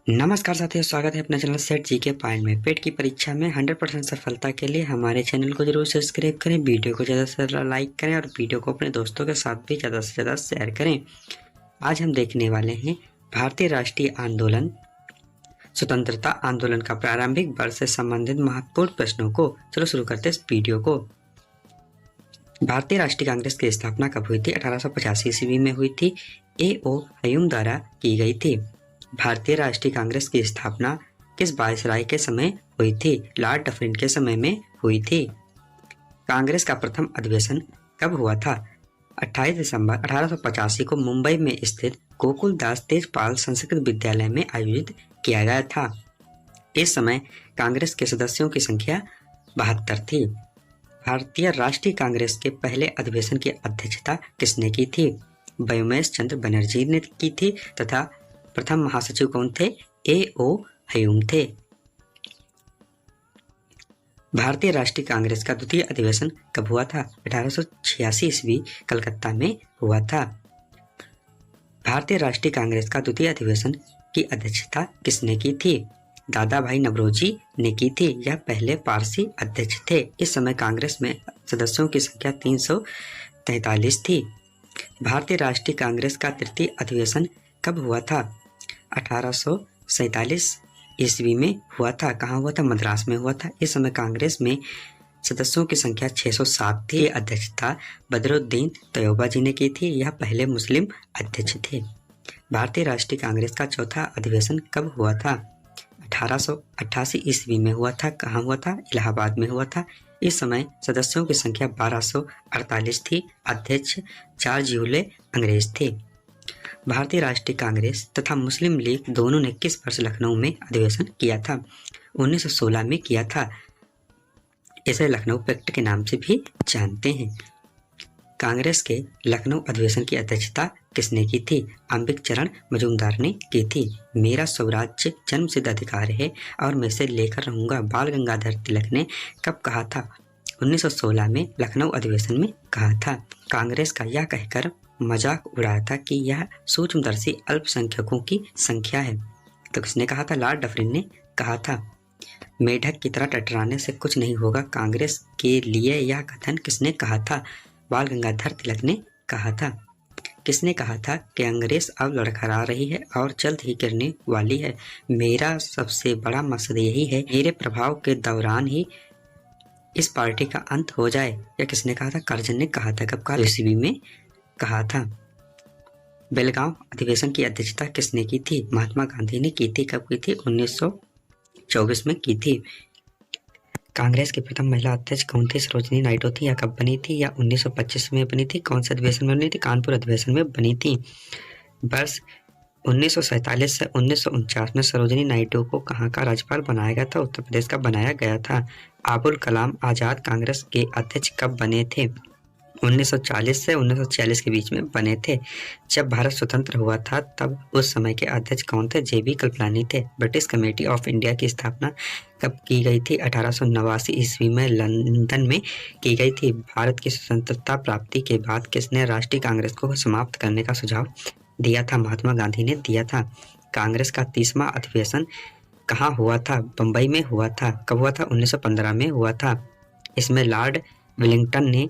नमस्कार साथियों, स्वागत है अपने चैनल सेट जी के पॉइंट में। पेट की परीक्षा में 100% सफलता के लिए हमारे चैनल को जरूर सब्सक्राइब करें, वीडियो को ज़्यादा से ज़्यादा लाइक करें और वीडियो को अपने दोस्तों के साथ भी ज़्यादा से ज़्यादा शेयर करें। आज हम देखने वाले हैं भारतीय राष्ट्रीय आंदोलन स्वतंत्रता आंदोलन का प्रारंभिक वर्ष से संबंधित महत्वपूर्ण प्रश्नों को। चलो शुरू करते हैं इस वीडियो को। भारतीय राष्ट्रीय कांग्रेस की स्थापना कब हुई थी? 1885 ईस्वी में हुई थी। A.O. ह्यूम द्वारा की गई थी। भारतीय राष्ट्रीय कांग्रेस की स्थापना किस वायसराय के समय हुई थी? लॉर्ड डफरिन के समय में हुई थी। कांग्रेस का प्रथम अधिवेशन कब हुआ था? 28 दिसंबर 1885 को मुंबई में स्थित गोकुलदास तेजपाल संस्कृत विद्यालय में आयोजित किया गया था। इस समय कांग्रेस के सदस्यों की संख्या 72 थी। भारतीय राष्ट्रीय कांग्रेस के पहले अधिवेशन की अध्यक्षता किसने की थी? व्योमेश चंद्र बनर्जी ने की थी तथा प्रथम महासचिव कौन थे? A.O. ह्यूम थे। भारतीय राष्ट्रीय कांग्रेस का द्वितीय अधिवेशन कब हुआ था? 1886 ईस्वी कलकत्ता में हुआ था। भारतीय राष्ट्रीय कांग्रेस का द्वितीय अधिवेशन की अध्यक्षता किसने की थी? दादा भाई नवरोजी ने की थी। यह पहले पारसी अध्यक्ष थे। इस समय कांग्रेस में सदस्यों की संख्या 343 थी। भारतीय राष्ट्रीय कांग्रेस का तृतीय अधिवेशन कब हुआ था? 1847 ईस्वी में हुआ था। कहाँ हुआ था? मद्रास में हुआ था। इस समय कांग्रेस में सदस्यों की संख्या 607 थी। अध्यक्षता बदरुद्दीन तैयबा जी ने की थी। यह पहले मुस्लिम अध्यक्ष थे। भारतीय राष्ट्रीय कांग्रेस का चौथा अधिवेशन कब हुआ था? 1888 ईस्वी में हुआ था। कहाँ हुआ था? इलाहाबाद में हुआ था। इस समय सदस्यों की संख्या 1248 थी। अध्यक्ष जॉर्ज ह्यूले अंग्रेज थे। भारतीय राष्ट्रीय कांग्रेस तथा मुस्लिम लीग दोनों ने किस वर्ष लखनऊ में अधिवेशन किया था? 1916 में किया था। इसे लखनऊ पैक्ट के नाम से भी जानते हैं। कांग्रेस के लखनऊ अधिवेशन की अध्यक्षता किसने की थी? अंबिक चरण मजूमदार ने की थी। मेरा स्वराज्य जन्मसिद्ध अधिकार है और मैं इसे लेकर रहूंगा, बाल गंगाधर तिलक ने कब कहा था? 1916 में लखनऊ अधिवेशन में कहा था। कांग्रेस का यह कहकर मजाक उड़ाया था कि यह सूक्ष्मदर्शी अल्पसंख्यकों की संख्या है, तो किसने कहा था? लॉर्ड डफरिन ने कहा था। मेढक की तरह टटराने से कुछ नहीं होगा, कांग्रेस के लिए यह कथन किसने कहा था? बाल गंगाधर तिलक ने कहा था। किसने कहा था कि अंग्रेज अब लड़खड़ा रही है और जल्द ही गिरने वाली है? मेरा सबसे बड़ा मकसद यही है, मेरे प्रभाव के दौरान ही इस पार्टी का अंत हो जाए। यह किसने कहा था? कर्जन ने कहा था। कब कहा? ईस्वी में कहा था। बेलगांव अधिवेशन की अध्यक्षता किसने की थी? महात्मा गांधी ने की थी। कब की थी? 1924 में की थी। कांग्रेस की प्रथम महिला अध्यक्ष कौन थी? सरोजिनी नायडू थी। या कब बनी थी? या 1925 में बनी थी। कौन से अधिवेशन में बनी थी? कानपुर अधिवेशन में बनी थी। वर्ष 1947 से 1949 में सरोजिनी नायडू को कहाँ का राज्यपाल बनाया गया था? उत्तर प्रदेश का बनाया गया था। अबुल कलाम आजाद कांग्रेस के अध्यक्ष कब बने थे? 1940 से 1946 के बीच में बने थे। जब भारत स्वतंत्र हुआ था तब उस समय के अध्यक्ष कौन थे? JB कृपलानी थे। ब्रिटिश कमेटी ऑफ इंडिया की स्थापना कब की गई थी? 1889 ईस्वी में लंदन में की गई थी। भारत की स्वतंत्रता प्राप्ति के बाद किसने राष्ट्रीय कांग्रेस को समाप्त करने का सुझाव दिया था? महात्मा गांधी ने दिया था। कांग्रेस का 30वां अधिवेशन कहाँ हुआ था? बम्बई में हुआ था। कब हुआ था? 1915 में हुआ था। इसमें लॉर्ड वेलिंगटन ने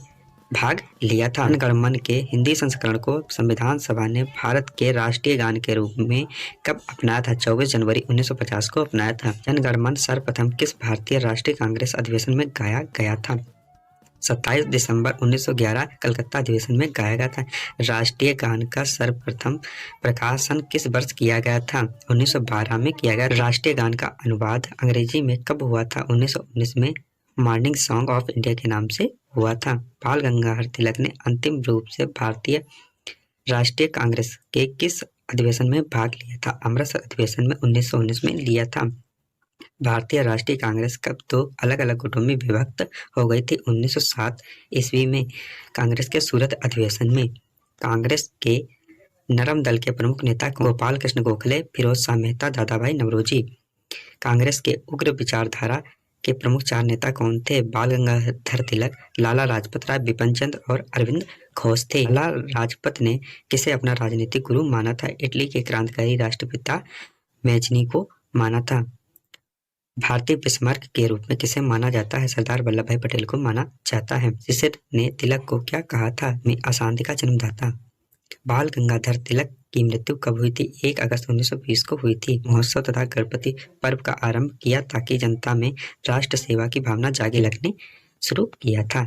भाग लिया था। जनगणमन के हिंदी संस्करण को संविधान सभा ने भारत के राष्ट्रीय गान के रूप में कब अपनाया था? 24 जनवरी 1950 को अपनाया था। जनगणमन सर्वप्रथम किस भारतीय राष्ट्रीय कांग्रेस अधिवेशन में गाया गया था? 27 दिसंबर 1911 कलकत्ता अधिवेशन में गाया गया था। राष्ट्रीय गान का सर्वप्रथम प्रकाशन किस वर्ष किया गया था? 1912 में किया गया। राष्ट्रीय गान का अनुवाद अंग्रेजी में कब हुआ था? 1919 में मॉर्निंग सॉन्ग ऑफ इंडिया के नाम से हुआ था। बाल गंगाधर तिलक ने अंतिम रूप से भारतीय राष्ट्रीय कांग्रेस के किस अधिवेशन में भाग लिया था? अमृतसर अधिवेशन में 1919 में लिया था। भारतीय राष्ट्रीय कांग्रेस कब दो अलग अलग गुटों में विभक्त हो गई थी? 1907 ईस्वी में कांग्रेस के सूरत अधिवेशन में। कांग्रेस के नरम दल के प्रमुख नेता गोपाल कृष्ण गोखले, फिरोज शाह मेहता, दादा भाई नवरोजी। कांग्रेस के उग्र विचारधारा के प्रमुख 4 नेता कौन थे? बाल गंगाधर तिलक, लाला लाजपत राय, बिपिन चंद्र और अरविंद घोष थे। लाला लाजपत ने किसे अपना राजनीतिक गुरु माना था? इटली के क्रांतिकारी राष्ट्रपिता मैजनी को माना था। भारतीय बिस्मार्क के रूप में किसे माना जाता है? सरदार वल्लभ भाई पटेल को माना जाता है। शिशिर ने तिलक को क्या कहा था? मैं अशांति का जन्मदाता। बाल गंगाधर तिलक की मृत्यु कब हुई थी? 1 अगस्त 1920 को हुई थी। महोत्सव तथा गणपति पर्व का आरंभ किया ताकि जनता में राष्ट्र सेवा की भावना जागे लगने शुरू किया था।